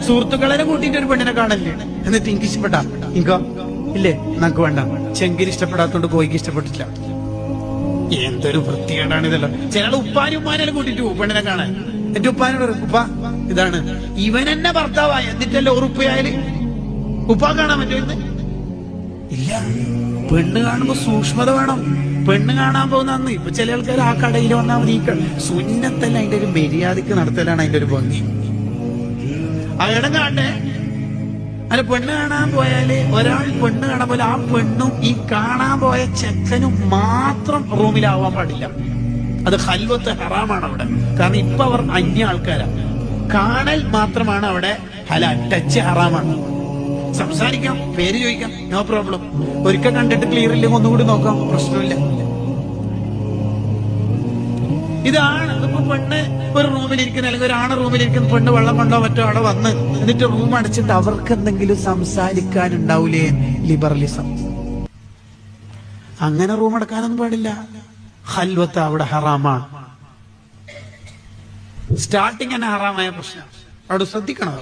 സുഹൃത്തുക്കളെ കൂട്ടിയിട്ട് ഒരു പെണ്ണിനെ കാണല്ലേ, എന്നിട്ട് എനിക്ക് ഇഷ്ടപ്പെട്ടാ ഇങ്കോ ഇല്ലേ, നമുക്ക് വേണ്ട. ചെങ്കിന് ഇഷ്ടപ്പെടാത്തോണ്ട് കോയിക്ക് ഇഷ്ടപ്പെട്ടില്ല. എന്തൊരു വൃത്തികേടാണ് ഇതല്ലോ. ചില ഉപ്പാനും കൂട്ടിട്ട് പോകും പെണ്ണിനെ കാണാൻ. എന്റെ ഉപ്പാനോട് പറയും, ഉപ്പ ഇതാണ് ഇവൻ എന്നെ ഭർത്താവായ, എന്നിട്ടല്ലേ ഉറുപ്പയായാല് ഉപ്പ കാണാൻ പറ്റുമോ ഇന്ന്? ഇല്ല. പെണ്ണ് കാണുമ്പോ സൂക്ഷ്മത വേണം. പെണ്ണ് കാണാൻ പോകുന്ന അന്ന് ഇപ്പൊ ചില ആൾക്കാർ ആ കടയിൽ വന്നാൽ മതി. സുന്നത്തല്ല, അതിന്റെ ഒരു മര്യാദക്ക് നടത്തലാണ് അതിന്റെ ഒരു ഭംഗി. അയാളും കാണട്ടെ. അല്ല, പെണ്ണ് കാണാൻ പോയാല് ഒരാൾ പെണ്ണ് കാണാൻ പോലെ ആ പെണ്ണും ഈ കാണാൻ പോയ ചെക്കനും മാത്രം റൂമിലാവാൻ പാടില്ല. അത് ഖൽവത്ത് ഹറാമാണ് അവിടെ. കാരണം ഇപ്പൊ അവർ അന്യ ആൾക്കാരാണ്. കാണൽ മാത്രമാണ് അവിടെ ഹലാൽ, ടച്ച് ഹറാമാണ്. സംസാരിക്കാം, പേര് ചോദിക്കാം, നോ പ്രോബ്ലം. ഒരിക്കൽ കണ്ടിട്ട് ക്ലിയർ ഇല്ലെങ്കിൽ ഒന്നുകൂടി നോക്കാം, പ്രശ്നമില്ല. ഇതാണ് ഇപ്പൊ പെണ്ണ് ഒരു റൂമിലിരിക്കുന്ന, അല്ലെങ്കിൽ ഒരു ആണ് റൂമിലിരിക്കുന്ന പെണ്ണ് വെള്ളം കൊണ്ടോ മറ്റോ അവിടെ വന്ന് എന്നിട്ട് റൂം അടച്ചിട്ട് അവർക്ക് എന്തെങ്കിലും സംസാരിക്കാനുണ്ടാവൂലേ? ലിബറലിസം. അങ്ങനെ റൂം അടക്കാനൊന്നും പാടില്ല. ഖൽവത്ത് അവിടെ ഹറാമാണ്. സ്റ്റാർട്ടിങ് തന്നെ ഹറാമായ പ്രശ്നം. അവിടെ ശ്രദ്ധിക്കണം.